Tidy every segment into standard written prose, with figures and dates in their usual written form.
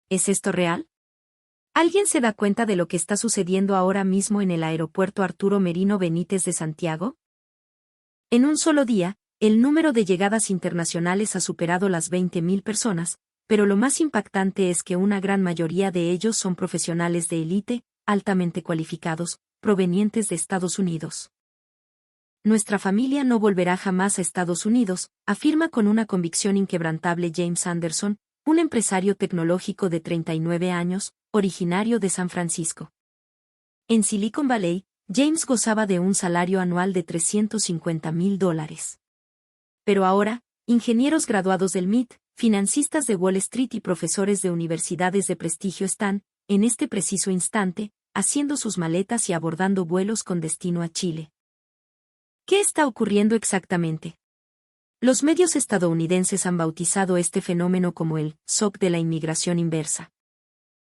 ¿Es esto real? ¿Alguien se da cuenta de lo que está sucediendo ahora mismo en el aeropuerto Arturo Merino Benítez de Santiago? En un solo día, el número de llegadas internacionales ha superado las 20.000 personas, pero lo más impactante es que una gran mayoría de ellos son profesionales de élite, altamente cualificados, provenientes de Estados Unidos. Nuestra familia no volverá jamás a Estados Unidos, afirma con una convicción inquebrantable James Anderson, un empresario tecnológico de 39 años, originario de San Francisco. En Silicon Valley, James gozaba de un salario anual de $350,000. Pero ahora, ingenieros graduados del MIT, financistas de Wall Street y profesores de universidades de prestigio están, en este preciso instante, haciendo sus maletas y abordando vuelos con destino a Chile. ¿Qué está ocurriendo exactamente? Los medios estadounidenses han bautizado este fenómeno como el shock de la inmigración inversa.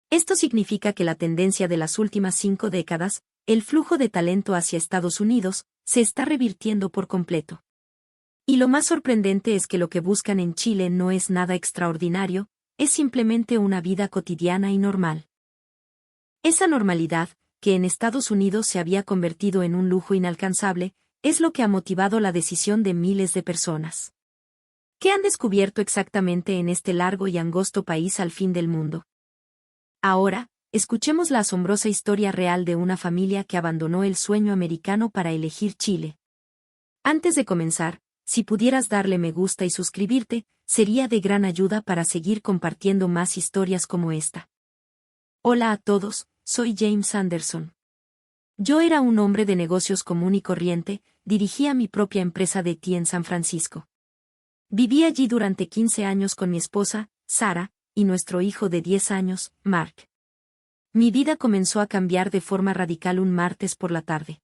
Esto significa que la tendencia de las últimas 5 décadas, el flujo de talento hacia Estados Unidos, se está revirtiendo por completo. Y lo más sorprendente es que lo que buscan en Chile no es nada extraordinario, es simplemente una vida cotidiana y normal. Esa normalidad, que en Estados Unidos se había convertido en un lujo inalcanzable, es lo que ha motivado la decisión de miles de personas. ¿Qué han descubierto exactamente en este largo y angosto país al fin del mundo? Ahora, escuchemos la asombrosa historia real de una familia que abandonó el sueño americano para elegir Chile. Antes de comenzar, si pudieras darle me gusta y suscribirte, sería de gran ayuda para seguir compartiendo más historias como esta. Hola a todos, soy James Anderson. Yo era un hombre de negocios común y corriente, dirigía mi propia empresa de té en San Francisco. Viví allí durante 15 años con mi esposa, Sara, y nuestro hijo de 10 años, Mark. Mi vida comenzó a cambiar de forma radical un martes por la tarde.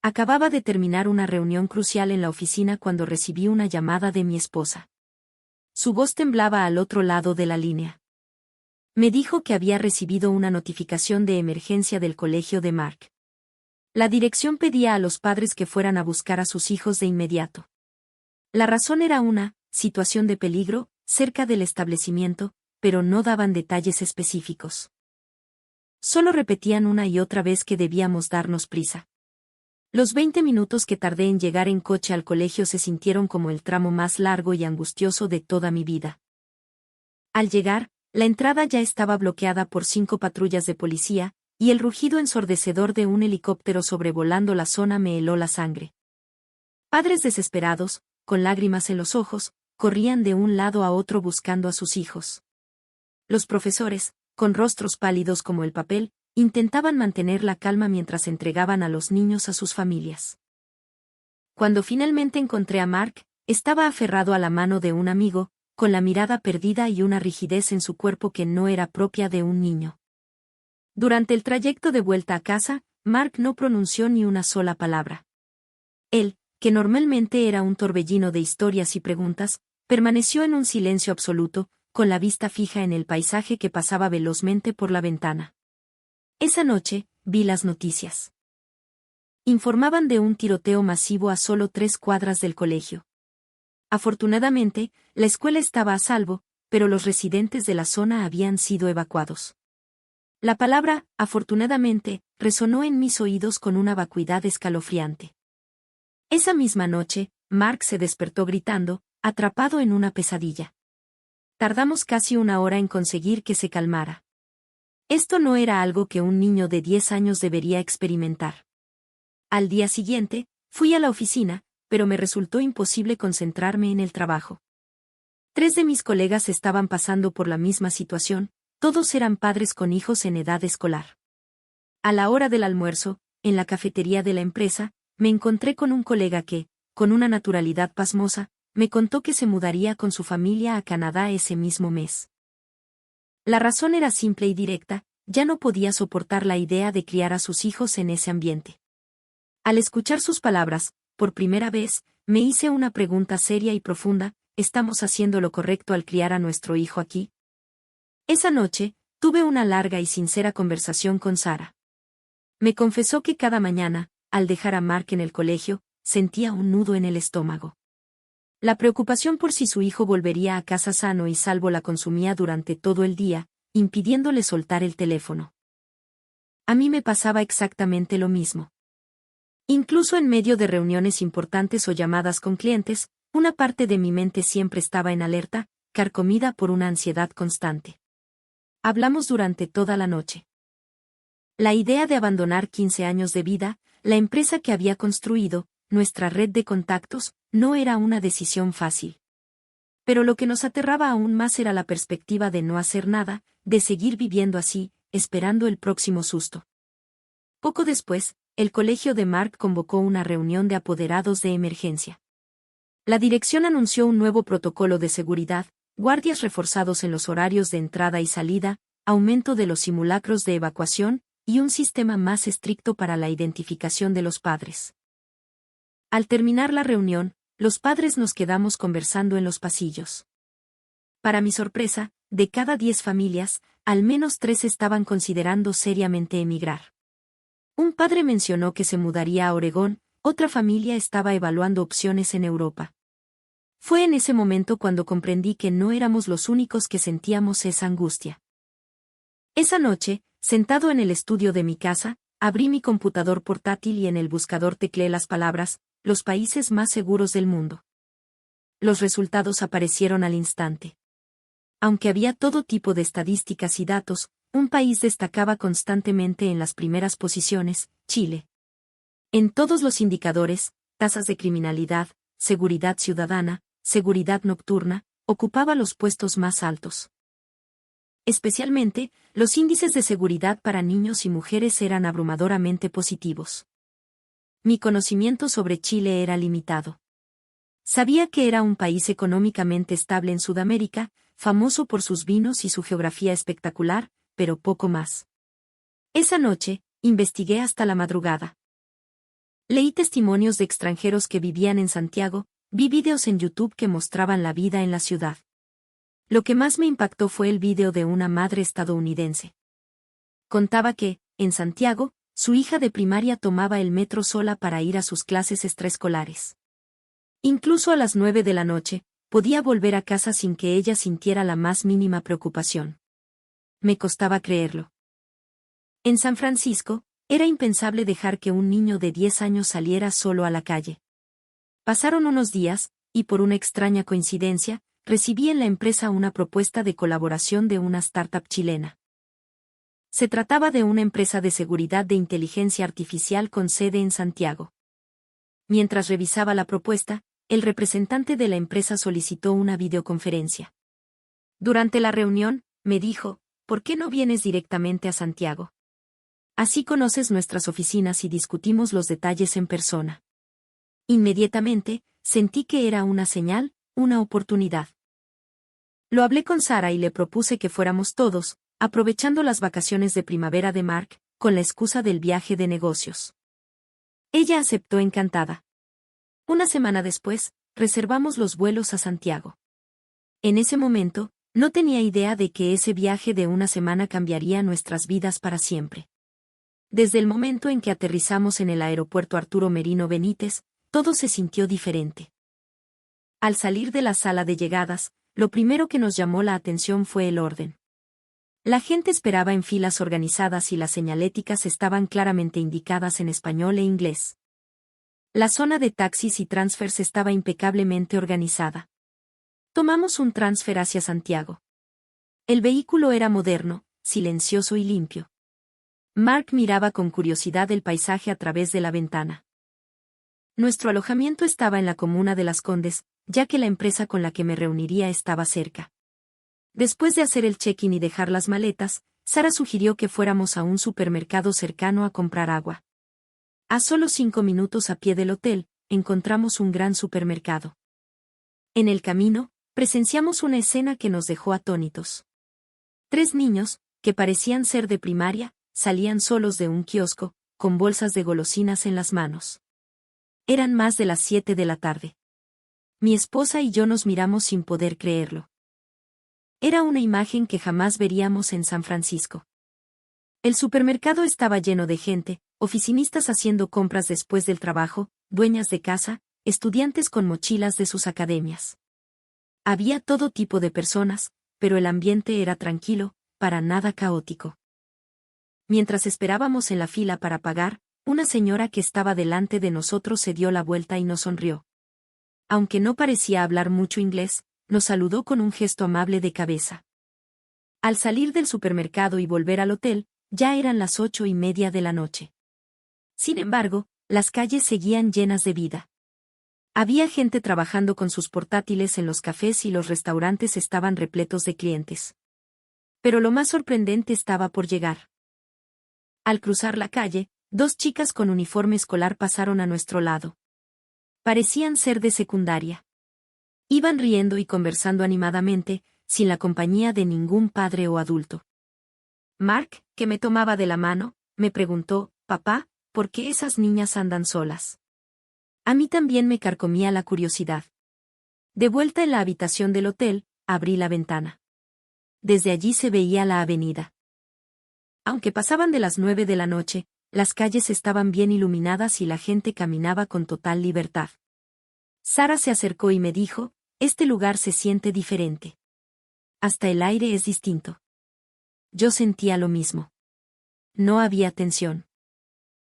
Acababa de terminar una reunión crucial en la oficina cuando recibí una llamada de mi esposa. Su voz temblaba al otro lado de la línea. Me dijo que había recibido una notificación de emergencia del colegio de Mark. La dirección pedía a los padres que fueran a buscar a sus hijos de inmediato. La razón era una situación de peligro cerca del establecimiento, pero no daban detalles específicos. Solo repetían una y otra vez que debíamos darnos prisa. Los 20 minutos que tardé en llegar en coche al colegio se sintieron como el tramo más largo y angustioso de toda mi vida. Al llegar, la entrada ya estaba bloqueada por 5 patrullas de policía, y el rugido ensordecedor de un helicóptero sobrevolando la zona me heló la sangre. Padres desesperados, con lágrimas en los ojos, corrían de un lado a otro buscando a sus hijos. Los profesores, con rostros pálidos como el papel, intentaban mantener la calma mientras entregaban a los niños a sus familias. Cuando finalmente encontré a Mark, estaba aferrado a la mano de un amigo, con la mirada perdida y una rigidez en su cuerpo que no era propia de un niño. Durante el trayecto de vuelta a casa, Mark no pronunció ni una sola palabra. Él, que normalmente era un torbellino de historias y preguntas, permaneció en un silencio absoluto, con la vista fija en el paisaje que pasaba velozmente por la ventana. Esa noche, vi las noticias. Informaban de un tiroteo masivo a solo 3 cuadras del colegio. Afortunadamente, la escuela estaba a salvo, pero los residentes de la zona habían sido evacuados. La palabra, afortunadamente, resonó en mis oídos con una vacuidad escalofriante. Esa misma noche, Mark se despertó gritando, atrapado en una pesadilla. Tardamos casi 1 hora en conseguir que se calmara. Esto no era algo que un niño de 10 años debería experimentar. Al día siguiente, fui a la oficina, pero me resultó imposible concentrarme en el trabajo. 3 de mis colegas estaban pasando por la misma situación, todos eran padres con hijos en edad escolar. A la hora del almuerzo, en la cafetería de la empresa, me encontré con un colega que, con una naturalidad pasmosa, me contó que se mudaría con su familia a Canadá ese mismo mes. La razón era simple y directa, ya no podía soportar la idea de criar a sus hijos en ese ambiente. Al escuchar sus palabras, por primera vez, me hice una pregunta seria y profunda: ¿estamos haciendo lo correcto al criar a nuestro hijo aquí? Esa noche, tuve una larga y sincera conversación con Sara. Me confesó que cada mañana, al dejar a Mark en el colegio, sentía un nudo en el estómago. La preocupación por si su hijo volvería a casa sano y salvo la consumía durante todo el día, impidiéndole soltar el teléfono. A mí me pasaba exactamente lo mismo. Incluso en medio de reuniones importantes o llamadas con clientes, una parte de mi mente siempre estaba en alerta, carcomida por una ansiedad constante. Hablamos durante toda la noche. La idea de abandonar 15 años de vida, la empresa que había construido, nuestra red de contactos, no era una decisión fácil. Pero lo que nos aterraba aún más era la perspectiva de no hacer nada, de seguir viviendo así, esperando el próximo susto. Poco después, el colegio de Mark convocó una reunión de apoderados de emergencia. La dirección anunció un nuevo protocolo de seguridad, guardias reforzados en los horarios de entrada y salida, aumento de los simulacros de evacuación, y un sistema más estricto para la identificación de los padres. Al terminar la reunión, los padres nos quedamos conversando en los pasillos. Para mi sorpresa, de cada 10 familias, al menos 3 estaban considerando seriamente emigrar. Un padre mencionó que se mudaría a Oregón, otra familia estaba evaluando opciones en Europa. Fue en ese momento cuando comprendí que no éramos los únicos que sentíamos esa angustia. Esa noche, sentado en el estudio de mi casa, abrí mi computador portátil y en el buscador tecleé las palabras, los países más seguros del mundo. Los resultados aparecieron al instante. Aunque había todo tipo de estadísticas y datos, un país destacaba constantemente en las primeras posiciones, Chile. En todos los indicadores, tasas de criminalidad, seguridad ciudadana, seguridad nocturna, ocupaba los puestos más altos. Especialmente, los índices de seguridad para niños y mujeres eran abrumadoramente positivos. Mi conocimiento sobre Chile era limitado. Sabía que era un país económicamente estable en Sudamérica, famoso por sus vinos y su geografía espectacular, pero poco más. Esa noche, investigué hasta la madrugada. Leí testimonios de extranjeros que vivían en Santiago, vi videos en YouTube que mostraban la vida en la ciudad. Lo que más me impactó fue el video de una madre estadounidense. Contaba que, en Santiago, su hija de primaria tomaba el metro sola para ir a sus clases extraescolares. Incluso a las 9 de la noche, podía volver a casa sin que ella sintiera la más mínima preocupación. Me costaba creerlo. En San Francisco, era impensable dejar que un niño de 10 años saliera solo a la calle. Pasaron unos días, y por una extraña coincidencia, recibí en la empresa una propuesta de colaboración de una startup chilena. Se trataba de una empresa de seguridad de inteligencia artificial con sede en Santiago. Mientras revisaba la propuesta, el representante de la empresa solicitó una videoconferencia. Durante la reunión, me dijo, ¿por qué no vienes directamente a Santiago? Así conoces nuestras oficinas y discutimos los detalles en persona. Inmediatamente, sentí que era una señal, una oportunidad. Lo hablé con Sara y le propuse que fuéramos todos, aprovechando las vacaciones de primavera de Mark, con la excusa del viaje de negocios. Ella aceptó encantada. Una semana después, reservamos los vuelos a Santiago. En ese momento, no tenía idea de que ese viaje de una semana cambiaría nuestras vidas para siempre. Desde el momento en que aterrizamos en el aeropuerto Arturo Merino Benítez, todo se sintió diferente. Al salir de la sala de llegadas, lo primero que nos llamó la atención fue el orden. La gente esperaba en filas organizadas y las señaléticas estaban claramente indicadas en español e inglés. La zona de taxis y transfers estaba impecablemente organizada. Tomamos un transfer hacia Santiago. El vehículo era moderno, silencioso y limpio. Mark miraba con curiosidad el paisaje a través de la ventana. Nuestro alojamiento estaba en la comuna de Las Condes, ya que la empresa con la que me reuniría estaba cerca. Después de hacer el check-in y dejar las maletas, Sara sugirió que fuéramos a un supermercado cercano a comprar agua. A solo 5 minutos a pie del hotel, encontramos un gran supermercado. En el camino, presenciamos una escena que nos dejó atónitos. 3 niños, que parecían ser de primaria, salían solos de un kiosco, con bolsas de golosinas en las manos. Eran más de las 7 de la tarde. Mi esposa y yo nos miramos sin poder creerlo. Era una imagen que jamás veríamos en San Francisco. El supermercado estaba lleno de gente, oficinistas haciendo compras después del trabajo, dueñas de casa, estudiantes con mochilas de sus academias. Había todo tipo de personas, pero el ambiente era tranquilo, para nada caótico. Mientras esperábamos en la fila para pagar, una señora que estaba delante de nosotros se dio la vuelta y nos sonrió. Aunque no parecía hablar mucho inglés, nos saludó con un gesto amable de cabeza. Al salir del supermercado y volver al hotel, ya eran las 8:30 de la noche. Sin embargo, las calles seguían llenas de vida. Había gente trabajando con sus portátiles en los cafés y los restaurantes estaban repletos de clientes. Pero lo más sorprendente estaba por llegar. Al cruzar la calle, dos chicas con uniforme escolar pasaron a nuestro lado. Parecían ser de secundaria. Iban riendo y conversando animadamente, sin la compañía de ningún padre o adulto. Mark, que me tomaba de la mano, me preguntó, «Papá, ¿por qué esas niñas andan solas?» A mí también me carcomía la curiosidad. De vuelta en la habitación del hotel, abrí la ventana. Desde allí se veía la avenida. Aunque pasaban de las 9 de la noche, las calles estaban bien iluminadas y la gente caminaba con total libertad. Sara se acercó y me dijo, «Este lugar se siente diferente. Hasta el aire es distinto». Yo sentía lo mismo. No había tensión.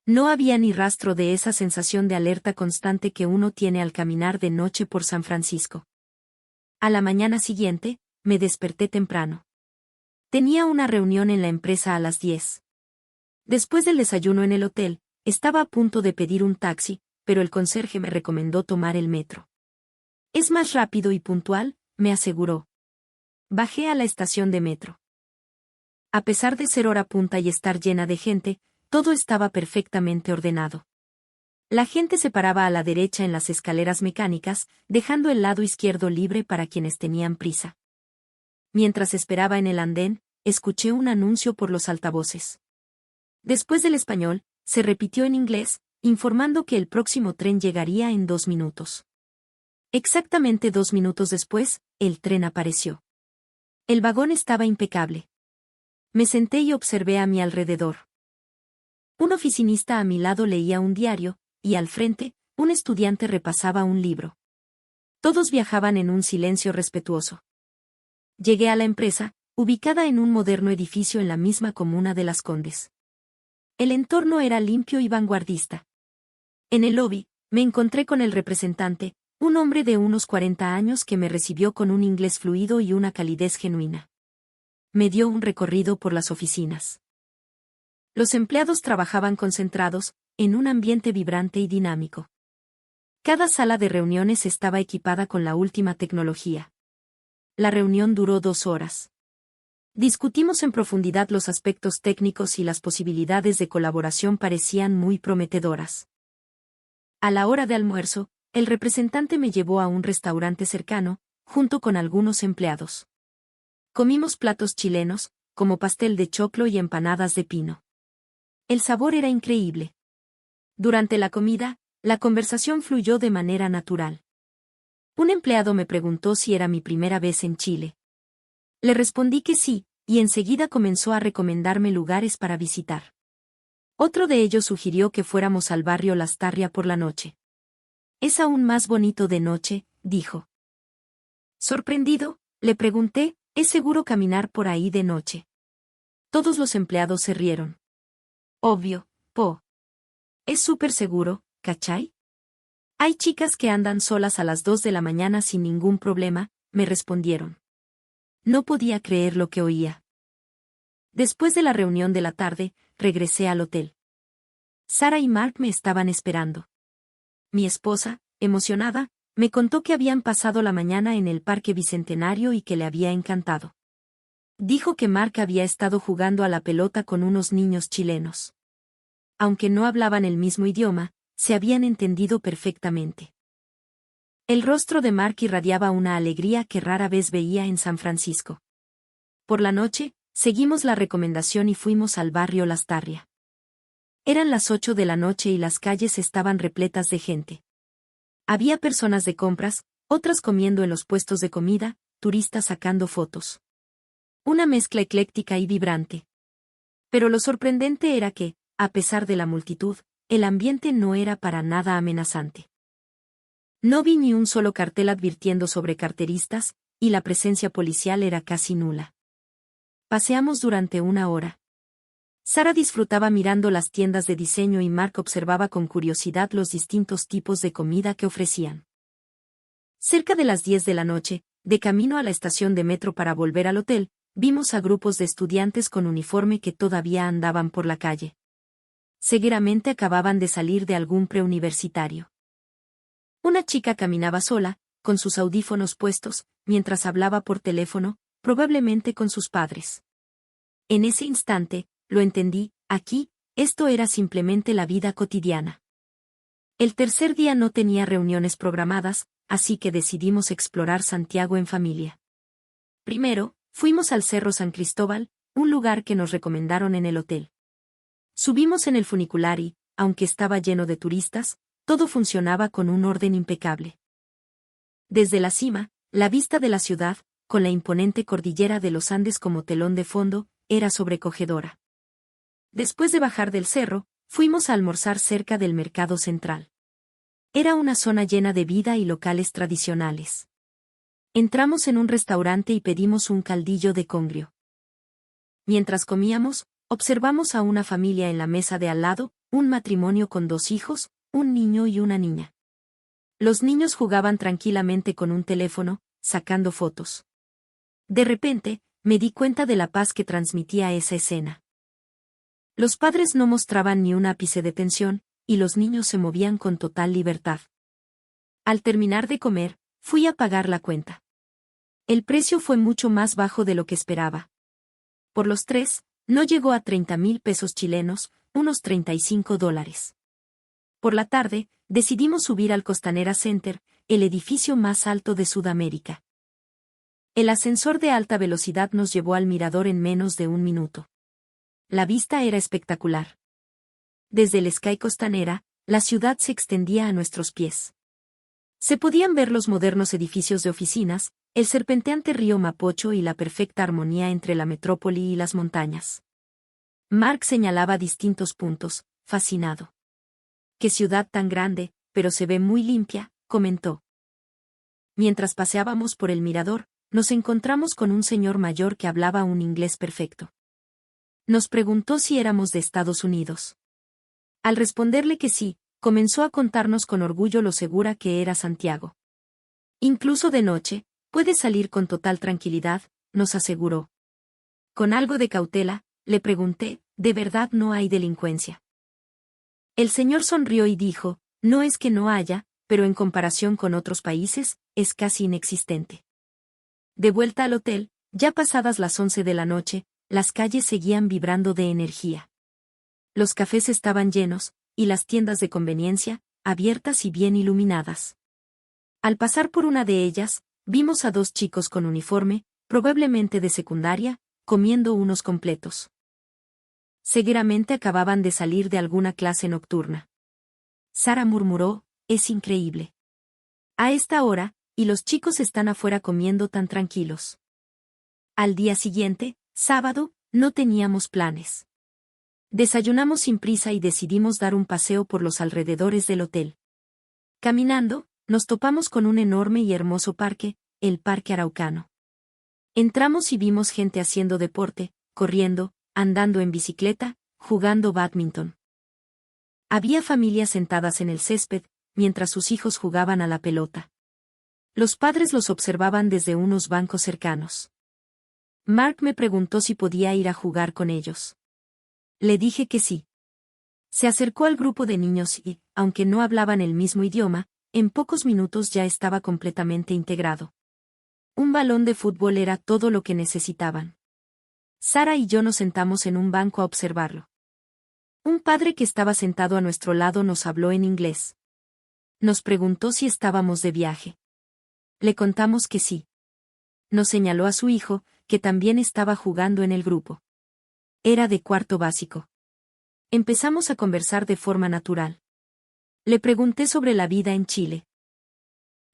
No había ni rastro de esa sensación de alerta constante que uno tiene al caminar de noche por San Francisco. A la mañana siguiente, me desperté temprano. Tenía una reunión en la empresa a las 10. Después del desayuno en el hotel, estaba a punto de pedir un taxi, pero el conserje me recomendó tomar el metro. «Es más rápido y puntual», me aseguró. Bajé a la estación de metro. A pesar de ser hora punta y estar llena de gente, todo estaba perfectamente ordenado. La gente se paraba a la derecha en las escaleras mecánicas, dejando el lado izquierdo libre para quienes tenían prisa. Mientras esperaba en el andén, escuché un anuncio por los altavoces. Después del español, se repitió en inglés, informando que el próximo tren llegaría en 2 minutos. Exactamente 2 minutos después, el tren apareció. El vagón estaba impecable. Me senté y observé a mi alrededor. Un oficinista a mi lado leía un diario, y al frente, un estudiante repasaba un libro. Todos viajaban en un silencio respetuoso. Llegué a la empresa, ubicada en un moderno edificio en la misma comuna de Las Condes. El entorno era limpio y vanguardista. En el lobby, me encontré con el representante, un hombre de unos 40 años que me recibió con un inglés fluido y una calidez genuina. Me dio un recorrido por las oficinas. Los empleados trabajaban concentrados, en un ambiente vibrante y dinámico. Cada sala de reuniones estaba equipada con la última tecnología. La reunión duró 2 horas. Discutimos en profundidad los aspectos técnicos y las posibilidades de colaboración parecían muy prometedoras. A la hora de almuerzo, el representante me llevó a un restaurante cercano, junto con algunos empleados. Comimos platos chilenos, como pastel de choclo y empanadas de pino. El sabor era increíble. Durante la comida, la conversación fluyó de manera natural. Un empleado me preguntó si era mi primera vez en Chile. Le respondí que sí, y enseguida comenzó a recomendarme lugares para visitar. Otro de ellos sugirió que fuéramos al barrio Lastarria por la noche. «Es aún más bonito de noche», dijo. Sorprendido, le pregunté, «¿Es seguro caminar por ahí de noche?» Todos los empleados se rieron. «Obvio, po. Es súper seguro, ¿cachai? Hay chicas que andan solas a las 2 de la mañana sin ningún problema», me respondieron. No podía creer lo que oía. Después de la reunión de la tarde, regresé al hotel. Sara y Mark me estaban esperando. Mi esposa, emocionada, me contó que habían pasado la mañana en el Parque Bicentenario y que le había encantado. Dijo que Mark había estado jugando a la pelota con unos niños chilenos. Aunque no hablaban el mismo idioma, se habían entendido perfectamente. El rostro de Mark irradiaba una alegría que rara vez veía en San Francisco. Por la noche, seguimos la recomendación y fuimos al barrio Lastarria. Eran las 8 de la noche y las calles estaban repletas de gente. Había personas de compras, otras comiendo en los puestos de comida, turistas sacando fotos. Una mezcla ecléctica y vibrante. Pero lo sorprendente era que, a pesar de la multitud, el ambiente no era para nada amenazante. No vi ni un solo cartel advirtiendo sobre carteristas, y la presencia policial era casi nula. Paseamos durante una hora. Sara disfrutaba mirando las tiendas de diseño y Mark observaba con curiosidad los distintos tipos de comida que ofrecían. Cerca de las 10 de la noche, de camino a la estación de metro para volver al hotel, vimos a grupos de estudiantes con uniforme que todavía andaban por la calle. Seguramente acababan de salir de algún preuniversitario. Una chica caminaba sola, con sus audífonos puestos, mientras hablaba por teléfono, probablemente con sus padres. En ese instante, lo entendí, aquí, esto era simplemente la vida cotidiana. El tercer día no tenía reuniones programadas, así que decidimos explorar Santiago en familia. Primero, fuimos al Cerro San Cristóbal, un lugar que nos recomendaron en el hotel. Subimos en el funicular y, aunque estaba lleno de turistas, todo funcionaba con un orden impecable. Desde la cima, la vista de la ciudad, con la imponente cordillera de los Andes como telón de fondo, era sobrecogedora. Después de bajar del cerro, fuimos a almorzar cerca del mercado central. Era una zona llena de vida y locales tradicionales. Entramos en un restaurante y pedimos un caldillo de congrio. Mientras comíamos, observamos a una familia en la mesa de al lado, un matrimonio con 2 hijos, un niño y una niña. Los niños jugaban tranquilamente con un teléfono, sacando fotos. De repente, me di cuenta de la paz que transmitía esa escena. Los padres no mostraban ni un ápice de tensión, y los niños se movían con total libertad. Al terminar de comer, fui a pagar la cuenta. El precio fue mucho más bajo de lo que esperaba. Por los 3, no llegó a 30,000 pesos chilenos, unos $35. Por la tarde, decidimos subir al Costanera Center, el edificio más alto de Sudamérica. El ascensor de alta velocidad nos llevó al mirador en menos de un minuto. La vista era espectacular. Desde el Sky Costanera, la ciudad se extendía a nuestros pies. Se podían ver los modernos edificios de oficinas, el serpenteante río Mapocho y la perfecta armonía entre la metrópoli y las montañas. Mark señalaba distintos puntos, fascinado. «Qué ciudad tan grande, pero se ve muy limpia», comentó. Mientras paseábamos por el mirador, nos encontramos con un señor mayor que hablaba un inglés perfecto. Nos preguntó si éramos de Estados Unidos. Al responderle que sí, comenzó a contarnos con orgullo lo segura que era Santiago. Incluso de noche, puedes salir con total tranquilidad, nos aseguró. Con algo de cautela, le pregunté, ¿de verdad no hay delincuencia? El señor sonrió y dijo, no es que no haya, pero en comparación con otros países, es casi inexistente. De vuelta al hotel, ya pasadas las 11 de la noche, las calles seguían vibrando de energía. Los cafés estaban llenos, y las tiendas de conveniencia, abiertas y bien iluminadas. Al pasar por una de ellas, vimos a 2 chicos con uniforme, probablemente de secundaria, comiendo unos completos. Seguramente acababan de salir de alguna clase nocturna. Sara murmuró, es increíble. A esta hora, y los chicos están afuera comiendo tan tranquilos. Al día siguiente, sábado, no teníamos planes. Desayunamos sin prisa y decidimos dar un paseo por los alrededores del hotel. Caminando, nos topamos con un enorme y hermoso parque, el Parque Araucano. Entramos y vimos gente haciendo deporte, corriendo, andando en bicicleta, jugando bádminton. Había familias sentadas en el césped, mientras sus hijos jugaban a la pelota. Los padres los observaban desde unos bancos cercanos. Mark me preguntó si podía ir a jugar con ellos. Le dije que sí. Se acercó al grupo de niños y, aunque no hablaban el mismo idioma, en pocos minutos ya estaba completamente integrado. Un balón de fútbol era todo lo que necesitaban. Sara y yo nos sentamos en un banco a observarlo. Un padre que estaba sentado a nuestro lado nos habló en inglés. Nos preguntó si estábamos de viaje. Le contamos que sí. Nos señaló a su hijo, que también estaba jugando en el grupo. Era de cuarto básico. Empezamos a conversar de forma natural. Le pregunté sobre la vida en Chile.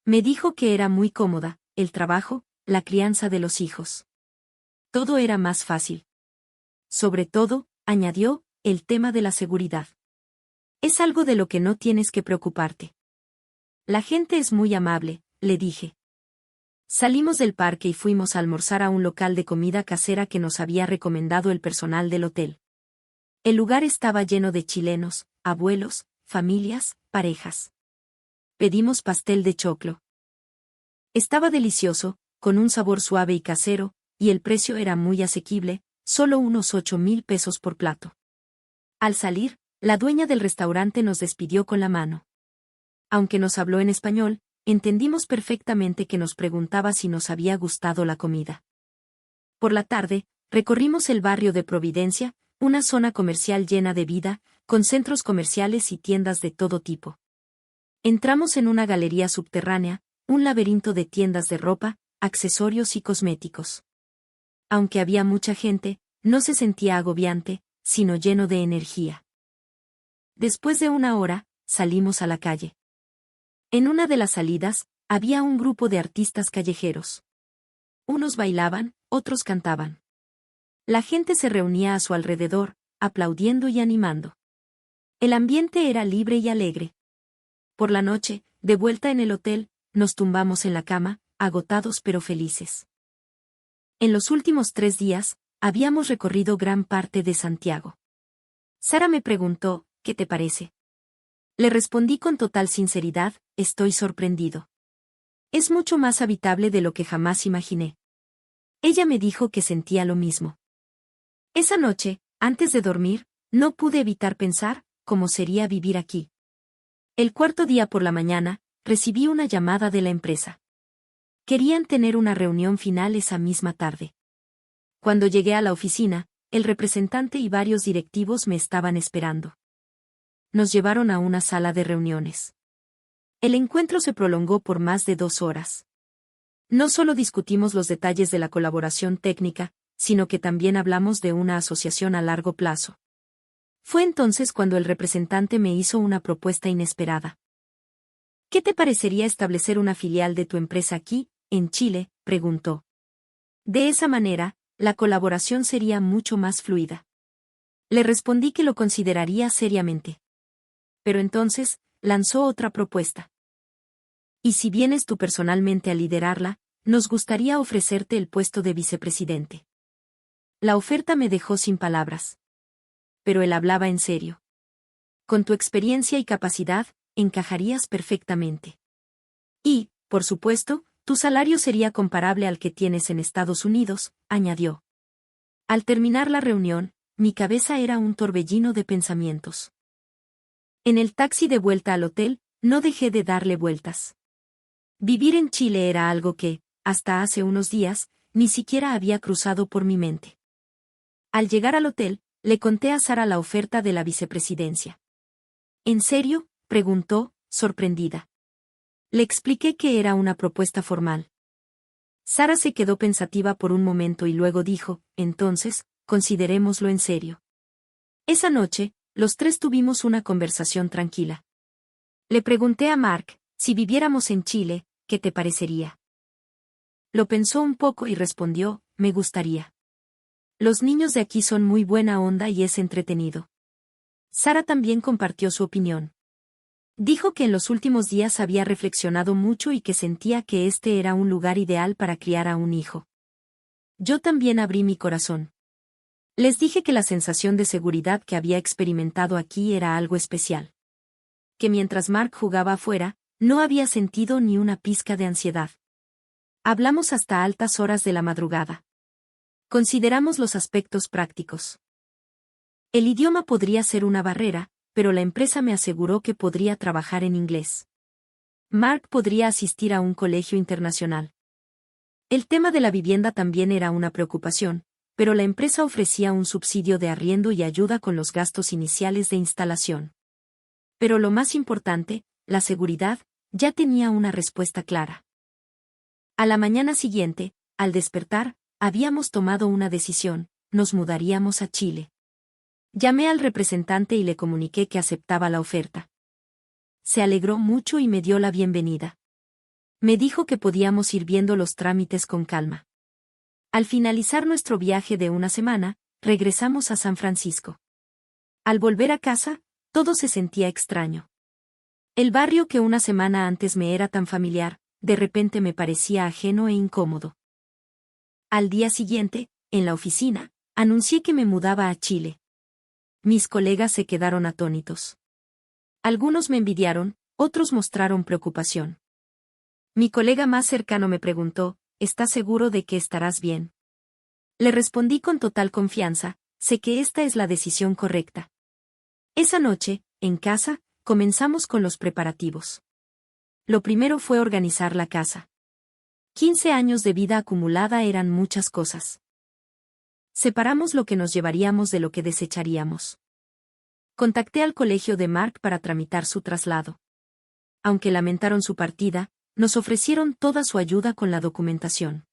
Me dijo que era muy cómoda, el trabajo, la crianza de los hijos. Todo era más fácil. Sobre todo, añadió, el tema de la seguridad. Es algo de lo que no tienes que preocuparte. La gente es muy amable, le dije. Salimos del parque y fuimos a almorzar a un local de comida casera que nos había recomendado el personal del hotel. El lugar estaba lleno de chilenos, abuelos, familias, parejas. Pedimos pastel de choclo. Estaba delicioso, con un sabor suave y casero, y el precio era muy asequible, solo unos 8,000 pesos por plato. Al salir, la dueña del restaurante nos despidió con la mano. Aunque nos habló en español, entendimos perfectamente que nos preguntaba si nos había gustado la comida. Por la tarde, recorrimos el barrio de Providencia, una zona comercial llena de vida, con centros comerciales y tiendas de todo tipo. Entramos en una galería subterránea, un laberinto de tiendas de ropa, accesorios y cosméticos. Aunque había mucha gente, no se sentía agobiante, sino lleno de energía. Después de una hora, salimos a la calle. En una de las salidas, había un grupo de artistas callejeros. Unos bailaban, otros cantaban. La gente se reunía a su alrededor, aplaudiendo y animando. El ambiente era libre y alegre. Por la noche, de vuelta en el hotel, nos tumbamos en la cama, agotados pero felices. En los últimos 3 días, habíamos recorrido gran parte de Santiago. Sara me preguntó, ¿qué te parece? Le respondí con total sinceridad, estoy sorprendido. Es mucho más habitable de lo que jamás imaginé. Ella me dijo que sentía lo mismo. Esa noche, antes de dormir, no pude evitar pensar cómo sería vivir aquí. El cuarto día por la mañana, recibí una llamada de la empresa. Querían tener una reunión final esa misma tarde. Cuando llegué a la oficina, el representante y varios directivos me estaban esperando. Nos llevaron a una sala de reuniones. El encuentro se prolongó por más de 2 horas. No solo discutimos los detalles de la colaboración técnica, sino que también hablamos de una asociación a largo plazo. Fue entonces cuando el representante me hizo una propuesta inesperada. ¿Qué te parecería establecer una filial de tu empresa aquí, en Chile?, preguntó. De esa manera, la colaboración sería mucho más fluida. Le respondí que lo consideraría seriamente. Pero entonces, lanzó otra propuesta. Y si vienes tú personalmente a liderarla, nos gustaría ofrecerte el puesto de vicepresidente. La oferta me dejó sin palabras. Pero él hablaba en serio. Con tu experiencia y capacidad, encajarías perfectamente. Y, por supuesto, tu salario sería comparable al que tienes en Estados Unidos, añadió. Al terminar la reunión, mi cabeza era un torbellino de pensamientos. En el taxi de vuelta al hotel, no dejé de darle vueltas. Vivir en Chile era algo que, hasta hace unos días, ni siquiera había cruzado por mi mente. Al llegar al hotel, le conté a Sara la oferta de la vicepresidencia. ¿En serio?, preguntó, sorprendida. Le expliqué que era una propuesta formal. Sara se quedó pensativa por un momento y luego dijo, entonces, considerémoslo en serio. Esa noche, los 3 tuvimos una conversación tranquila. Le pregunté a Mark, si viviéramos en Chile, ¿qué te parecería? Lo pensó un poco y respondió, me gustaría. Los niños de aquí son muy buena onda y es entretenido. Sara también compartió su opinión. Dijo que en los últimos días había reflexionado mucho y que sentía que este era un lugar ideal para criar a un hijo. Yo también abrí mi corazón. Les dije que la sensación de seguridad que había experimentado aquí era algo especial. Que mientras Mark jugaba afuera, no había sentido ni una pizca de ansiedad. Hablamos hasta altas horas de la madrugada. Consideramos los aspectos prácticos. El idioma podría ser una barrera, pero la empresa me aseguró que podría trabajar en inglés. Mark podría asistir a un colegio internacional. El tema de la vivienda también era una preocupación, pero la empresa ofrecía un subsidio de arriendo y ayuda con los gastos iniciales de instalación. Pero lo más importante, la seguridad, ya tenía una respuesta clara. A la mañana siguiente, al despertar, habíamos tomado una decisión, nos mudaríamos a Chile. Llamé al representante y le comuniqué que aceptaba la oferta. Se alegró mucho y me dio la bienvenida. Me dijo que podíamos ir viendo los trámites con calma. Al finalizar nuestro viaje de una semana, regresamos a San Francisco. Al volver a casa, todo se sentía extraño. El barrio que una semana antes me era tan familiar, de repente me parecía ajeno e incómodo. Al día siguiente, en la oficina, anuncié que me mudaba a Chile. Mis colegas se quedaron atónitos. Algunos me envidiaron, otros mostraron preocupación. Mi colega más cercano me preguntó, ¿estás seguro de que estarás bien? Le respondí con total confianza, sé que esta es la decisión correcta. Esa noche, en casa, comenzamos con los preparativos. Lo primero fue organizar la casa. 15 años de vida acumulada eran muchas cosas. Separamos lo que nos llevaríamos de lo que desecharíamos. Contacté al colegio de Mark para tramitar su traslado. Aunque lamentaron su partida, nos ofrecieron toda su ayuda con la documentación.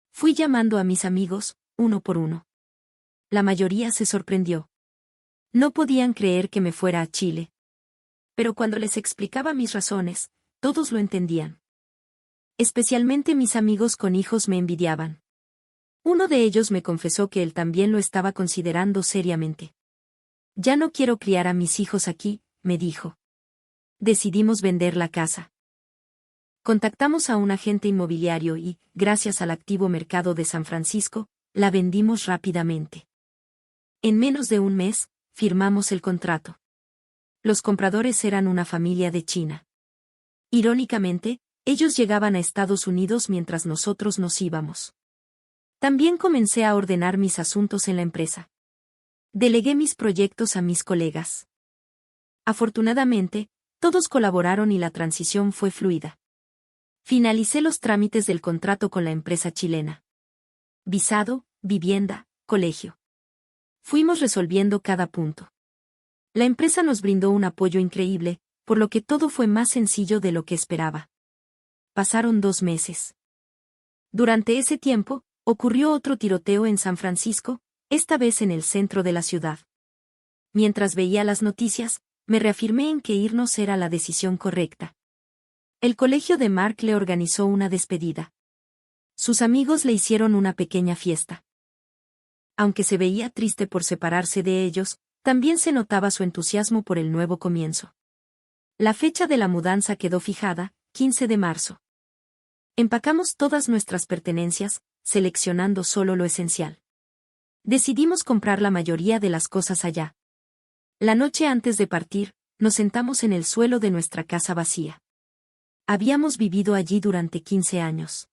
Fui llamando a mis amigos, uno por uno. La mayoría se sorprendió. No podían creer que me fuera a Chile. Pero cuando les explicaba mis razones, todos lo entendían. Especialmente mis amigos con hijos me envidiaban. Uno de ellos me confesó que él también lo estaba considerando seriamente. Ya no quiero criar a mis hijos aquí, me dijo. Decidimos vender la casa. Contactamos a un agente inmobiliario y, gracias al activo mercado de San Francisco, la vendimos rápidamente. En menos de un mes, firmamos el contrato. Los compradores eran una familia de China. Irónicamente, ellos llegaban a Estados Unidos mientras nosotros nos íbamos. También comencé a ordenar mis asuntos en la empresa. Delegué mis proyectos a mis colegas. Afortunadamente, todos colaboraron y la transición fue fluida. Finalicé los trámites del contrato con la empresa chilena. Visado, vivienda, colegio. Fuimos resolviendo cada punto. La empresa nos brindó un apoyo increíble, por lo que todo fue más sencillo de lo que esperaba. Pasaron 2 meses. Durante ese tiempo, ocurrió otro tiroteo en San Francisco, esta vez en el centro de la ciudad. Mientras veía las noticias, me reafirmé en que irnos era la decisión correcta. El colegio de Mark le organizó una despedida. Sus amigos le hicieron una pequeña fiesta. Aunque se veía triste por separarse de ellos, también se notaba su entusiasmo por el nuevo comienzo. La fecha de la mudanza quedó fijada, 15 de marzo. Empacamos todas nuestras pertenencias, seleccionando solo lo esencial. Decidimos comprar la mayoría de las cosas allá. La noche antes de partir, nos sentamos en el suelo de nuestra casa vacía. Habíamos vivido allí durante 15 años.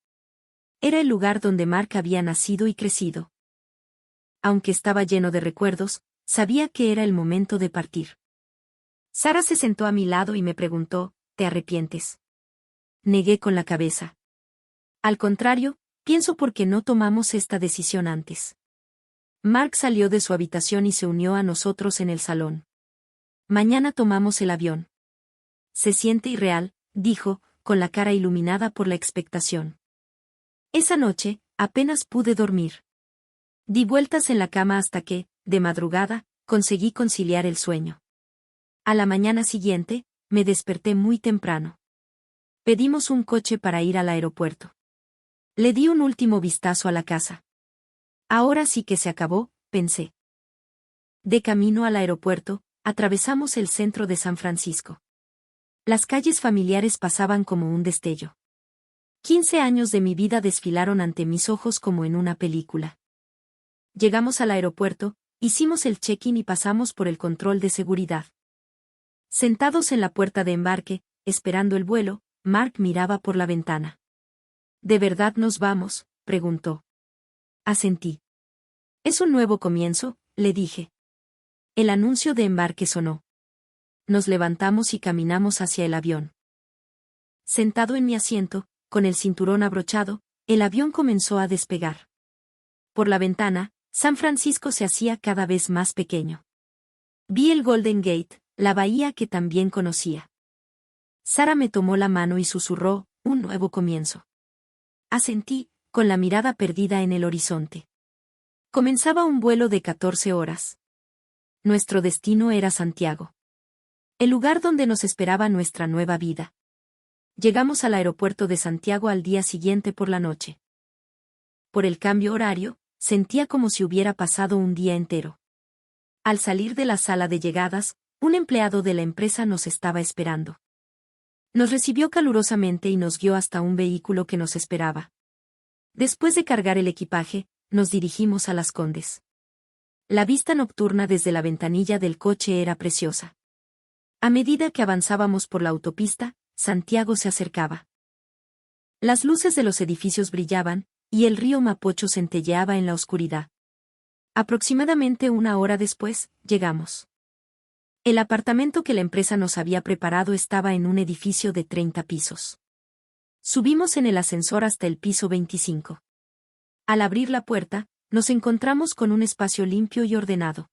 Era el lugar donde Mark había nacido y crecido. Aunque estaba lleno de recuerdos, sabía que era el momento de partir. Sara se sentó a mi lado y me preguntó, ¿te arrepientes? Negué con la cabeza. Al contrario, pienso por qué no tomamos esta decisión antes. Mark salió de su habitación y se unió a nosotros en el salón. Mañana tomamos el avión. Se siente irreal, dijo, con la cara iluminada por la expectación. Esa noche, apenas pude dormir. Di vueltas en la cama hasta que, de madrugada, conseguí conciliar el sueño. A la mañana siguiente, me desperté muy temprano. Pedimos un coche para ir al aeropuerto. Le di un último vistazo a la casa. Ahora sí que se acabó, pensé. De camino al aeropuerto, atravesamos el centro de San Francisco. Las calles familiares pasaban como un destello. 15 años de mi vida desfilaron ante mis ojos como en una película. Llegamos al aeropuerto, hicimos el check-in y pasamos por el control de seguridad. Sentados en la puerta de embarque, esperando el vuelo, Mark miraba por la ventana. ¿De verdad nos vamos?, preguntó. Asentí. Es un nuevo comienzo, le dije. El anuncio de embarque sonó. Nos levantamos y caminamos hacia el avión. Sentado en mi asiento, con el cinturón abrochado, el avión comenzó a despegar. Por la ventana, San Francisco se hacía cada vez más pequeño. Vi el Golden Gate, la bahía que también conocía. Sara me tomó la mano y susurró, un nuevo comienzo. Asentí, con la mirada perdida en el horizonte. Comenzaba un vuelo de 14 horas. Nuestro destino era Santiago. El lugar donde nos esperaba nuestra nueva vida. Llegamos al aeropuerto de Santiago al día siguiente por la noche. Por el cambio horario, sentía como si hubiera pasado un día entero. Al salir de la sala de llegadas, un empleado de la empresa nos estaba esperando. Nos recibió calurosamente y nos guió hasta un vehículo que nos esperaba. Después de cargar el equipaje, nos dirigimos a Las Condes. La vista nocturna desde la ventanilla del coche era preciosa. A medida que avanzábamos por la autopista, Santiago se acercaba. Las luces de los edificios brillaban, y el río Mapocho centelleaba en la oscuridad. Aproximadamente una hora después, llegamos. El apartamento que la empresa nos había preparado estaba en un edificio de 30 pisos. Subimos en el ascensor hasta el piso 25. Al abrir la puerta, nos encontramos con un espacio limpio y ordenado.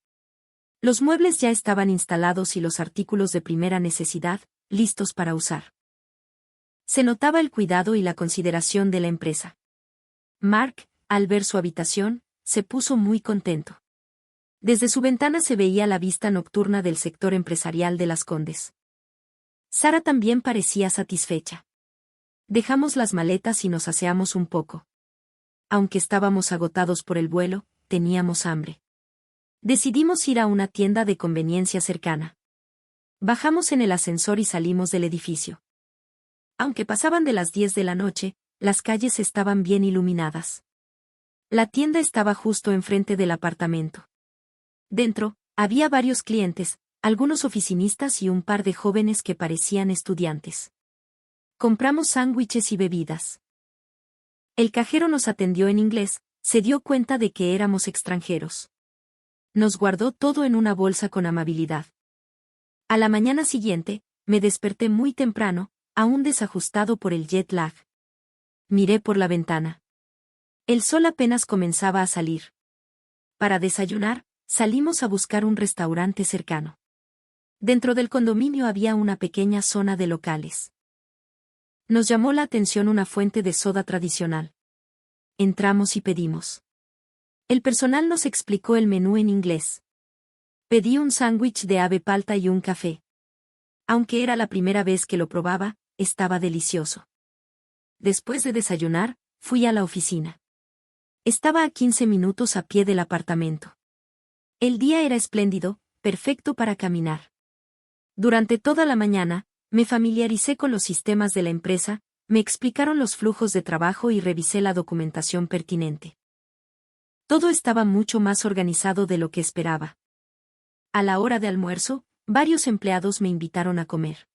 Los muebles ya estaban instalados y los artículos de primera necesidad, listos para usar. Se notaba el cuidado y la consideración de la empresa. Mark, al ver su habitación, se puso muy contento. Desde su ventana se veía la vista nocturna del sector empresarial de Las Condes. Sara también parecía satisfecha. Dejamos las maletas y nos aseamos un poco. Aunque estábamos agotados por el vuelo, teníamos hambre. Decidimos ir a una tienda de conveniencia cercana. Bajamos en el ascensor y salimos del edificio. Aunque pasaban de las 10 de la noche, las calles estaban bien iluminadas. La tienda estaba justo enfrente del apartamento. Dentro, había varios clientes, algunos oficinistas y un par de jóvenes que parecían estudiantes. Compramos sándwiches y bebidas. El cajero nos atendió en inglés, se dio cuenta de que éramos extranjeros. Nos guardó todo en una bolsa con amabilidad. A la mañana siguiente, me desperté muy temprano, aún desajustado por el jet lag. Miré por la ventana. El sol apenas comenzaba a salir. Para desayunar, salimos a buscar un restaurante cercano. Dentro del condominio había una pequeña zona de locales. Nos llamó la atención una fuente de soda tradicional. Entramos y pedimos. El personal nos explicó el menú en inglés. Pedí un sándwich de ave palta y un café. Aunque era la primera vez que lo probaba, estaba delicioso. Después de desayunar, fui a la oficina. Estaba a 15 minutos a pie del apartamento. El día era espléndido, perfecto para caminar. Durante toda la mañana, me familiaricé con los sistemas de la empresa, me explicaron los flujos de trabajo y revisé la documentación pertinente. Todo estaba mucho más organizado de lo que esperaba. A la hora de almuerzo, varios empleados me invitaron a comer.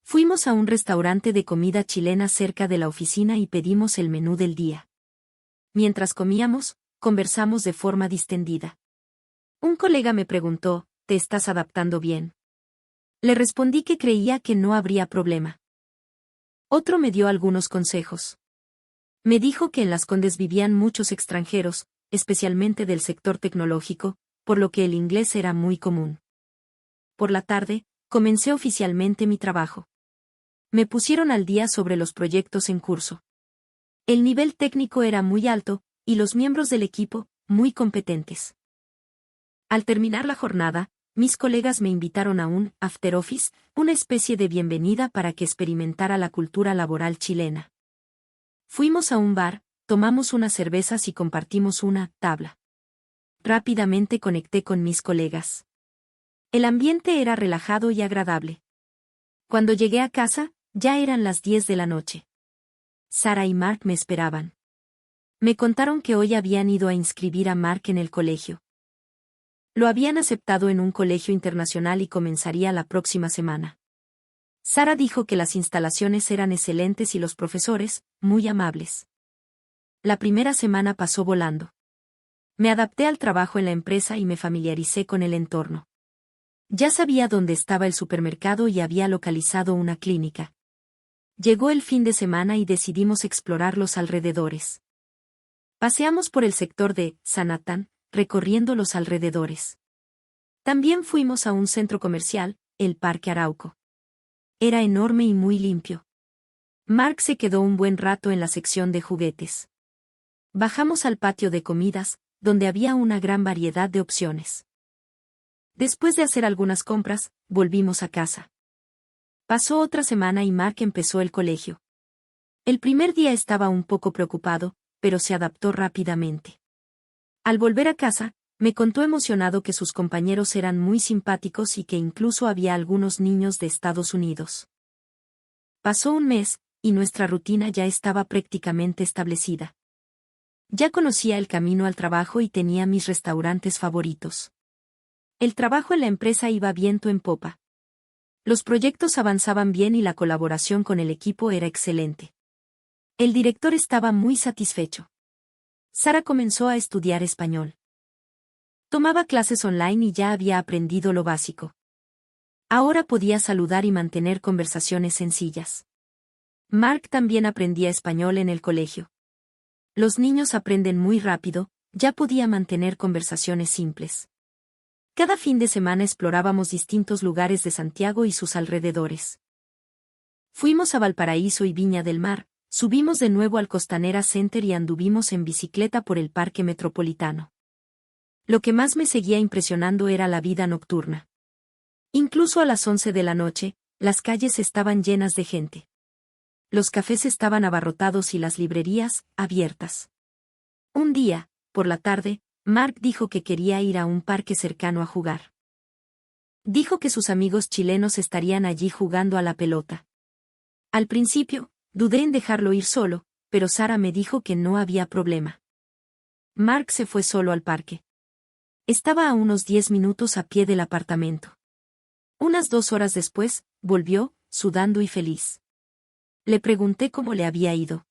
Fuimos a un restaurante de comida chilena cerca de la oficina y pedimos el menú del día. Mientras comíamos, conversamos de forma distendida. Un colega me preguntó, ¿te estás adaptando bien? Le respondí que creía que no habría problema. Otro me dio algunos consejos. Me dijo que en Las Condes vivían muchos extranjeros, especialmente del sector tecnológico, por lo que el inglés era muy común. Por la tarde, comencé oficialmente mi trabajo. Me pusieron al día sobre los proyectos en curso. El nivel técnico era muy alto, y los miembros del equipo, muy competentes. Al terminar la jornada, mis colegas me invitaron a un after office, una especie de bienvenida para que experimentara la cultura laboral chilena. Fuimos a un bar, tomamos unas cervezas y compartimos una tabla. Rápidamente conecté con mis colegas. El ambiente era relajado y agradable. Cuando llegué a casa, ya eran las 10 de la noche. Sara y Mark me esperaban. Me contaron que hoy habían ido a inscribir a Mark en el colegio. Lo habían aceptado en un colegio internacional y comenzaría la próxima semana. Sara dijo que las instalaciones eran excelentes y los profesores, muy amables. La primera semana pasó volando. Me adapté al trabajo en la empresa y me familiaricé con el entorno. Ya sabía dónde estaba el supermercado y había localizado una clínica. Llegó el fin de semana y decidimos explorar los alrededores. Paseamos por el sector de Sanatán, recorriendo los alrededores. También fuimos a un centro comercial, el Parque Arauco. Era enorme y muy limpio. Mark se quedó un buen rato en la sección de juguetes. Bajamos al patio de comidas, donde había una gran variedad de opciones. Después de hacer algunas compras, volvimos a casa. Pasó otra semana y Mark empezó el colegio. El primer día estaba un poco preocupado, pero se adaptó rápidamente. Al volver a casa, me contó emocionado que sus compañeros eran muy simpáticos y que incluso había algunos niños de Estados Unidos. Pasó un mes, y nuestra rutina ya estaba prácticamente establecida. Ya conocía el camino al trabajo y tenía mis restaurantes favoritos. El trabajo en la empresa iba viento en popa. Los proyectos avanzaban bien y la colaboración con el equipo era excelente. El director estaba muy satisfecho. Sara comenzó a estudiar español. Tomaba clases online y ya había aprendido lo básico. Ahora podía saludar y mantener conversaciones sencillas. Mark también aprendía español en el colegio. Los niños aprenden muy rápido, ya podía mantener conversaciones simples. Cada fin de semana explorábamos distintos lugares de Santiago y sus alrededores. Fuimos a Valparaíso y Viña del Mar, subimos de nuevo al Costanera Center y anduvimos en bicicleta por el Parque Metropolitano. Lo que más me seguía impresionando era la vida nocturna. Incluso a las 11 de la noche, las calles estaban llenas de gente. Los cafés estaban abarrotados y las librerías, abiertas. Un día, por la tarde, Mark dijo que quería ir a un parque cercano a jugar. Dijo que sus amigos chilenos estarían allí jugando a la pelota. Al principio, dudé en dejarlo ir solo, pero Sara me dijo que no había problema. Mark se fue solo al parque. Estaba a unos 10 minutos a pie del apartamento. Unas 2 horas después, volvió, sudando y feliz. Le pregunté cómo le había ido.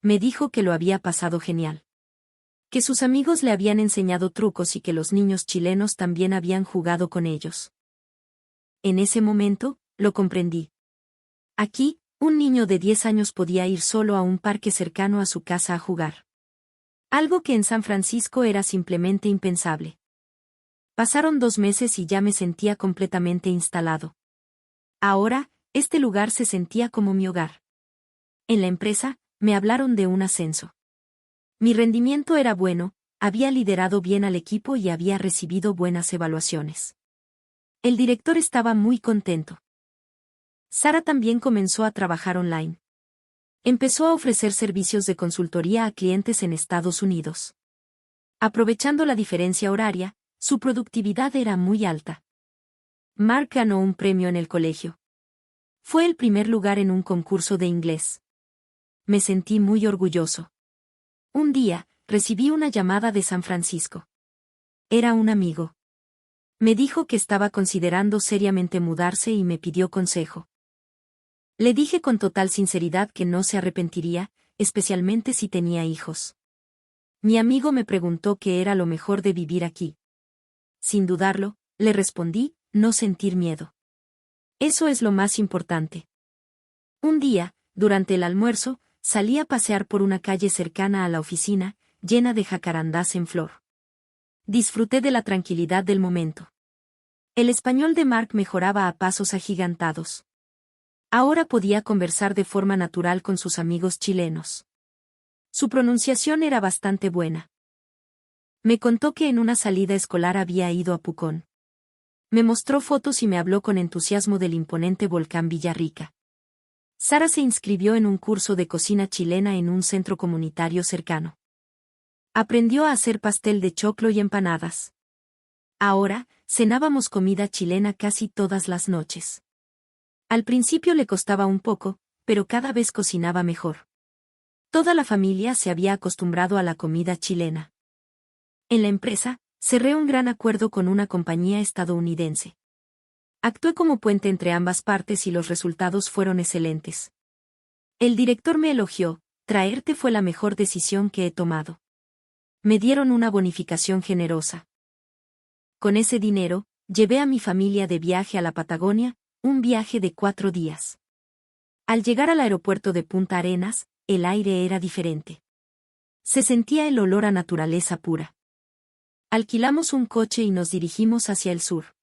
Me dijo que lo había pasado genial. Que sus amigos le habían enseñado trucos y que los niños chilenos también habían jugado con ellos. En ese momento, lo comprendí. Aquí, un niño de 10 años podía ir solo a un parque cercano a su casa a jugar. Algo que en San Francisco era simplemente impensable. Pasaron 2 meses y ya me sentía completamente instalado. Ahora, este lugar se sentía como mi hogar. En la empresa, me hablaron de un ascenso. Mi rendimiento era bueno, había liderado bien al equipo y había recibido buenas evaluaciones. El director estaba muy contento. Sara también comenzó a trabajar online. Empezó a ofrecer servicios de consultoría a clientes en Estados Unidos. Aprovechando la diferencia horaria, su productividad era muy alta. Mark ganó un premio en el colegio. Fue el primer lugar en un concurso de inglés. Me sentí muy orgulloso. Un día, recibí una llamada de San Francisco. Era un amigo. Me dijo que estaba considerando seriamente mudarse y me pidió consejo. Le dije con total sinceridad que no se arrepentiría, especialmente si tenía hijos. Mi amigo me preguntó qué era lo mejor de vivir aquí. Sin dudarlo, le respondí, no sentir miedo. Eso es lo más importante. Un día, durante el almuerzo, salí a pasear por una calle cercana a la oficina, llena de jacarandás en flor. Disfruté de la tranquilidad del momento. El español de Mark mejoraba a pasos agigantados. Ahora podía conversar de forma natural con sus amigos chilenos. Su pronunciación era bastante buena. Me contó que en una salida escolar había ido a Pucón. Me mostró fotos y me habló con entusiasmo del imponente volcán Villarrica. Sara se inscribió en un curso de cocina chilena en un centro comunitario cercano. Aprendió a hacer pastel de choclo y empanadas. Ahora, cenábamos comida chilena casi todas las noches. Al principio le costaba un poco, pero cada vez cocinaba mejor. Toda la familia se había acostumbrado a la comida chilena. En la empresa, cerré un gran acuerdo con una compañía estadounidense. Actué como puente entre ambas partes y los resultados fueron excelentes. El director me elogió, traerte fue la mejor decisión que he tomado. Me dieron una bonificación generosa. Con ese dinero, llevé a mi familia de viaje a la Patagonia, un viaje de 4 días. Al llegar al aeropuerto de Punta Arenas, el aire era diferente. Se sentía el olor a naturaleza pura. Alquilamos un coche y nos dirigimos hacia el sur.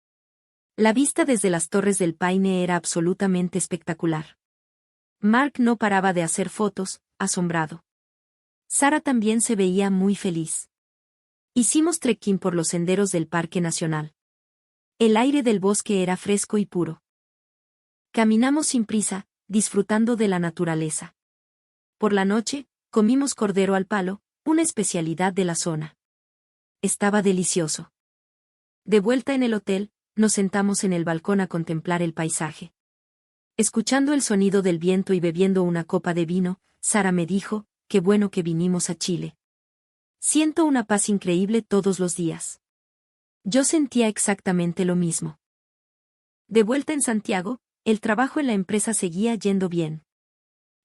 La vista desde las Torres del Paine era absolutamente espectacular. Mark no paraba de hacer fotos, asombrado. Sara también se veía muy feliz. Hicimos trekking por los senderos del Parque Nacional. El aire del bosque era fresco y puro. Caminamos sin prisa, disfrutando de la naturaleza. Por la noche, comimos cordero al palo, una especialidad de la zona. Estaba delicioso. De vuelta en el hotel, nos sentamos en el balcón a contemplar el paisaje. Escuchando el sonido del viento y bebiendo una copa de vino, Sara me dijo, qué bueno que vinimos a Chile. Siento una paz increíble todos los días. Yo sentía exactamente lo mismo. De vuelta en Santiago, el trabajo en la empresa seguía yendo bien.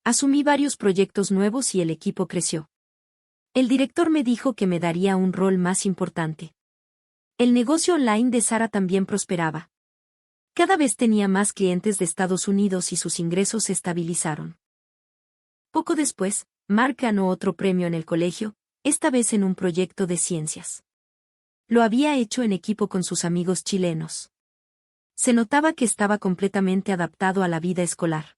Asumí varios proyectos nuevos y el equipo creció. El director me dijo que me daría un rol más importante. El negocio online de Sara también prosperaba. Cada vez tenía más clientes de Estados Unidos y sus ingresos se estabilizaron. Poco después, Mark ganó otro premio en el colegio, esta vez en un proyecto de ciencias. Lo había hecho en equipo con sus amigos chilenos. Se notaba que estaba completamente adaptado a la vida escolar.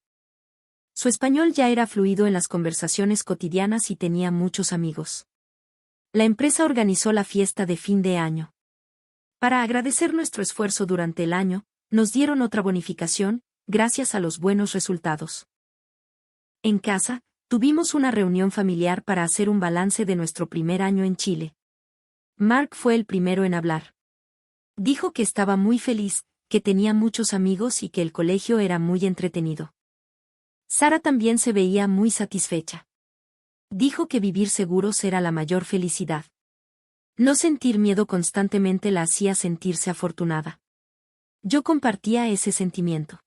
Su español ya era fluido en las conversaciones cotidianas y tenía muchos amigos. La empresa organizó la fiesta de fin de año. Para agradecer nuestro esfuerzo durante el año, nos dieron otra bonificación, gracias a los buenos resultados. En casa, tuvimos una reunión familiar para hacer un balance de nuestro primer año en Chile. Mark fue el primero en hablar. Dijo que estaba muy feliz, que tenía muchos amigos y que el colegio era muy entretenido. Sara también se veía muy satisfecha. Dijo que vivir seguros era la mayor felicidad. No sentir miedo constantemente la hacía sentirse afortunada. Yo compartía ese sentimiento.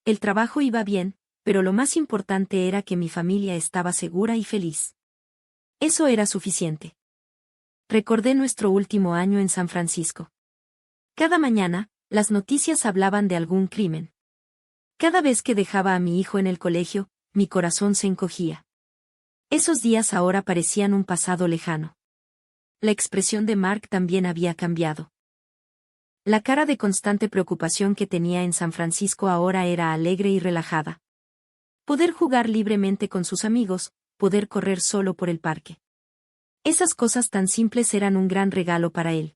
El trabajo iba bien, pero lo más importante era que mi familia estaba segura y feliz. Eso era suficiente. Recordé nuestro último año en San Francisco. Cada mañana, las noticias hablaban de algún crimen. Cada vez que dejaba a mi hijo en el colegio, mi corazón se encogía. Esos días ahora parecían un pasado lejano. La expresión de Mark también había cambiado. La cara de constante preocupación que tenía en San Francisco ahora era alegre y relajada. Poder jugar libremente con sus amigos, poder correr solo por el parque. Esas cosas tan simples eran un gran regalo para él.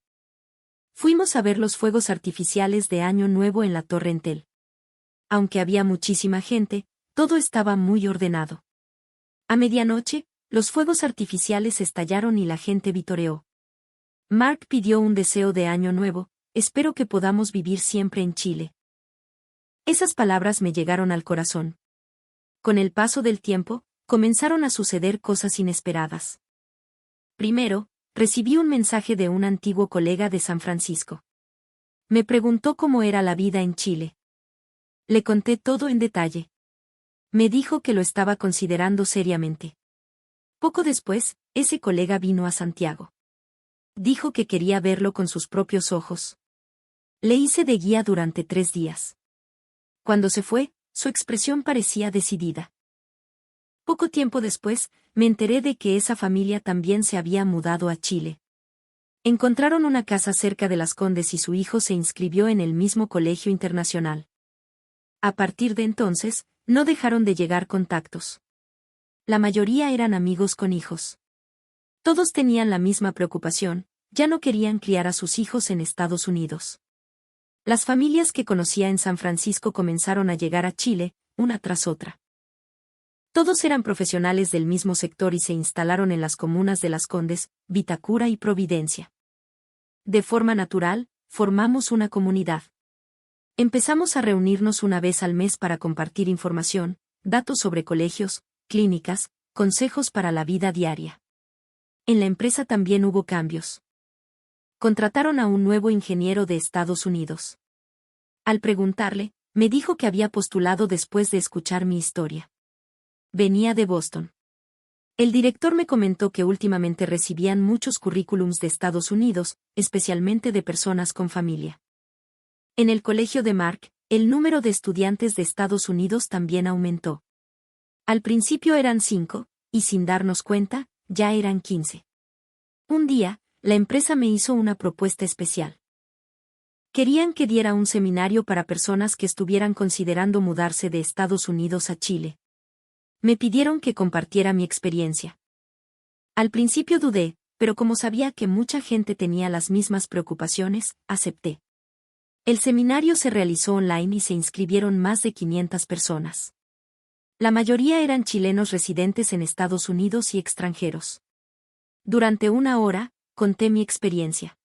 Fuimos a ver los fuegos artificiales de Año Nuevo en la Torre Entel. Aunque había muchísima gente, todo estaba muy ordenado. A medianoche, los fuegos artificiales estallaron y la gente vitoreó. Mark pidió un deseo de Año Nuevo: espero que podamos vivir siempre en Chile. Esas palabras me llegaron al corazón. Con el paso del tiempo, comenzaron a suceder cosas inesperadas. Primero, recibí un mensaje de un antiguo colega de San Francisco. Me preguntó cómo era la vida en Chile. Le conté todo en detalle. Me dijo que lo estaba considerando seriamente. Poco después, ese colega vino a Santiago. Dijo que quería verlo con sus propios ojos. Le hice de guía durante 3 días. Cuando se fue, su expresión parecía decidida. Poco tiempo después, me enteré de que esa familia también se había mudado a Chile. Encontraron una casa cerca de Las Condes y su hijo se inscribió en el mismo colegio internacional. A partir de entonces, no dejaron de llegar contactos. La mayoría eran amigos con hijos. Todos tenían la misma preocupación, ya no querían criar a sus hijos en Estados Unidos. Las familias que conocía en San Francisco comenzaron a llegar a Chile, una tras otra. Todos eran profesionales del mismo sector y se instalaron en las comunas de Las Condes, Vitacura y Providencia. De forma natural, formamos una comunidad. Empezamos a reunirnos una vez al mes para compartir información, datos sobre colegios, clínicas, consejos para la vida diaria. En la empresa también hubo cambios. Contrataron a un nuevo ingeniero de Estados Unidos. Al preguntarle, me dijo que había postulado después de escuchar mi historia. Venía de Boston. El director me comentó que últimamente recibían muchos currículums de Estados Unidos, especialmente de personas con familia. En el colegio de Mark, el número de estudiantes de Estados Unidos también aumentó. Al principio eran 5, y sin darnos cuenta, ya eran 15. Un día, la empresa me hizo una propuesta especial. Querían que diera un seminario para personas que estuvieran considerando mudarse de Estados Unidos a Chile. Me pidieron que compartiera mi experiencia. Al principio dudé, pero como sabía que mucha gente tenía las mismas preocupaciones, acepté. El seminario se realizó online y se inscribieron más de 500 personas. La mayoría eran chilenos residentes en Estados Unidos y extranjeros. Durante 1 hora, conté mi experiencia.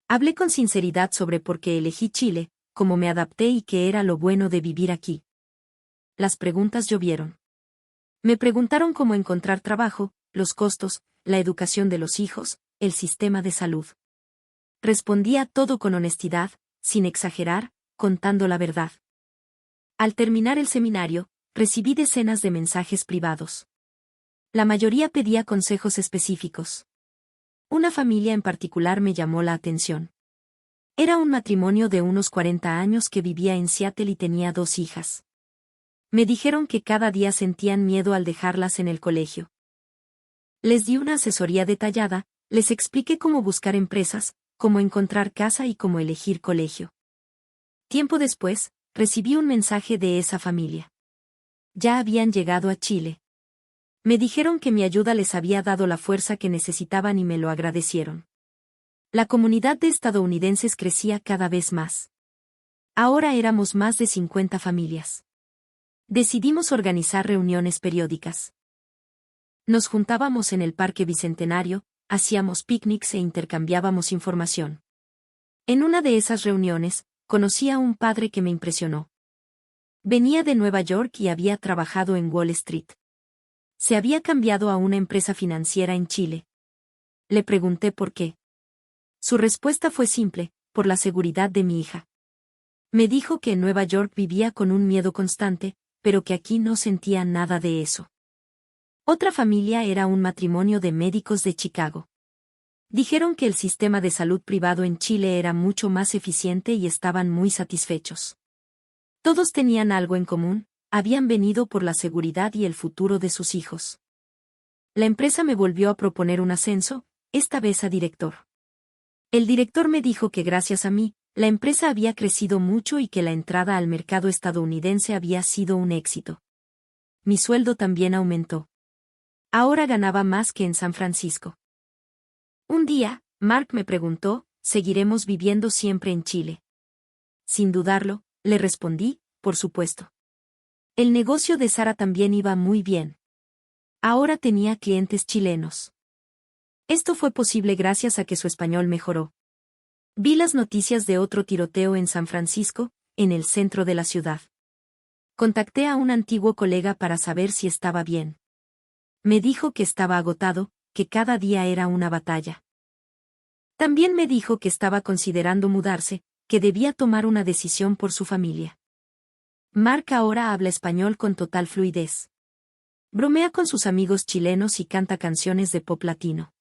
Hablé con sinceridad sobre por qué elegí Chile, cómo me adapté y qué era lo bueno de vivir aquí. Las preguntas llovieron. Me preguntaron cómo encontrar trabajo, los costos, la educación de los hijos, el sistema de salud. Respondía todo con honestidad, sin exagerar, contando la verdad. Al terminar el seminario, recibí decenas de mensajes privados. La mayoría pedía consejos específicos. Una familia en particular me llamó la atención. Era un matrimonio de unos 40 años que vivía en Seattle y tenía 2 hijas. Me dijeron que cada día sentían miedo al dejarlas en el colegio. Les di una asesoría detallada, les expliqué cómo buscar empresas, cómo encontrar casa y cómo elegir colegio. Tiempo después, recibí un mensaje de esa familia. Ya habían llegado a Chile. Me dijeron que mi ayuda les había dado la fuerza que necesitaban y me lo agradecieron. La comunidad de estadounidenses crecía cada vez más. Ahora éramos más de 50 familias. Decidimos organizar reuniones periódicas. Nos juntábamos en el Parque Bicentenario, hacíamos picnics e intercambiábamos información. En una de esas reuniones, conocí a un padre que me impresionó. Venía de Nueva York y había trabajado en Wall Street. Se había cambiado a una empresa financiera en Chile. Le pregunté por qué. Su respuesta fue simple: por la seguridad de mi hija. Me dijo que en Nueva York vivía con un miedo constante, pero que aquí no sentía nada de eso. Otra familia era un matrimonio de médicos de Chicago. Dijeron que el sistema de salud privado en Chile era mucho más eficiente y estaban muy satisfechos. Todos tenían algo en común: habían venido por la seguridad y el futuro de sus hijos. La empresa me volvió a proponer un ascenso, esta vez a director. El director me dijo que gracias a mí, la empresa había crecido mucho y que la entrada al mercado estadounidense había sido un éxito. Mi sueldo también aumentó. Ahora ganaba más que en San Francisco. Un día, Mark me preguntó: ¿seguiremos viviendo siempre en Chile? Sin dudarlo, le respondí: por supuesto. El negocio de Sara también iba muy bien. Ahora tenía clientes chilenos. Esto fue posible gracias a que su español mejoró. Vi las noticias de otro tiroteo en San Francisco, en el centro de la ciudad. Contacté a un antiguo colega para saber si estaba bien. Me dijo que estaba agotado, que cada día era una batalla. También me dijo que estaba considerando mudarse, que debía tomar una decisión por su familia. Mark ahora habla español con total fluidez. Bromea con sus amigos chilenos y canta canciones de pop latino.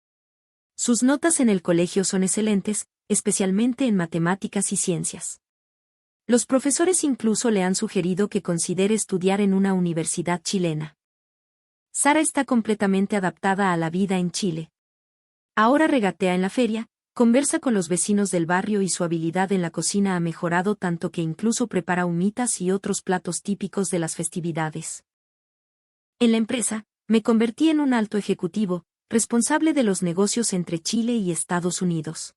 Sus notas en el colegio son excelentes, especialmente en matemáticas y ciencias. Los profesores incluso le han sugerido que considere estudiar en una universidad chilena. Sara está completamente adaptada a la vida en Chile. Ahora regatea en la feria, conversa con los vecinos del barrio y su habilidad en la cocina ha mejorado tanto que incluso prepara humitas y otros platos típicos de las festividades. En la empresa, me convertí en un alto ejecutivo, responsable de los negocios entre Chile y Estados Unidos.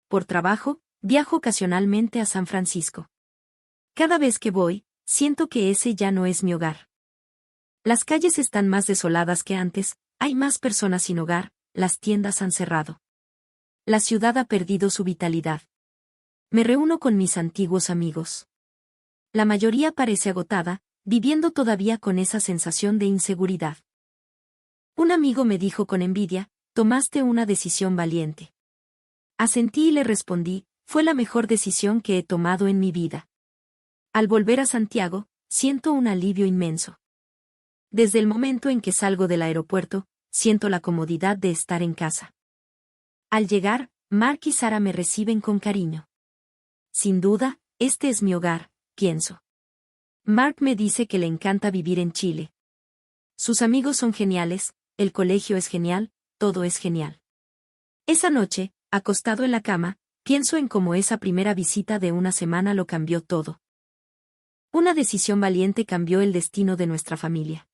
Por trabajo, viajo ocasionalmente a San Francisco. Cada vez que voy, siento que ese ya no es mi hogar. Las calles están más desoladas que antes, hay más personas sin hogar, las tiendas han cerrado. La ciudad ha perdido su vitalidad. Me reúno con mis antiguos amigos. La mayoría parece agotada, viviendo todavía con esa sensación de inseguridad. Un amigo me dijo con envidia: tomaste una decisión valiente. Asentí y le respondí: fue la mejor decisión que he tomado en mi vida. Al volver a Santiago, siento un alivio inmenso. Desde el momento en que salgo del aeropuerto, siento la comodidad de estar en casa. Al llegar, Mark y Sara me reciben con cariño. Sin duda, este es mi hogar, pienso. Mark me dice que le encanta vivir en Chile. Sus amigos son geniales, el colegio es genial, todo es genial. Esa noche, acostado en la cama, pienso en cómo esa primera visita de una semana lo cambió todo. Una decisión valiente cambió el destino de nuestra familia.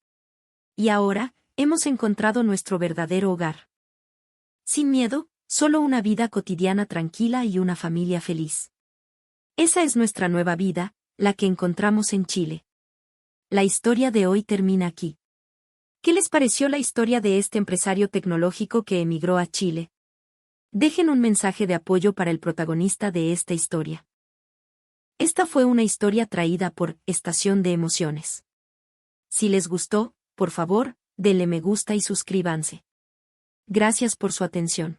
Y ahora, hemos encontrado nuestro verdadero hogar. Sin miedo, solo una vida cotidiana tranquila y una familia feliz. Esa es nuestra nueva vida, la que encontramos en Chile. La historia de hoy termina aquí. ¿Qué les pareció la historia de este empresario tecnológico que emigró a Chile? Dejen un mensaje de apoyo para el protagonista de esta historia. Esta fue una historia traída por Estación de Emociones. Si les gustó, por favor, denle me gusta y suscríbanse. Gracias por su atención.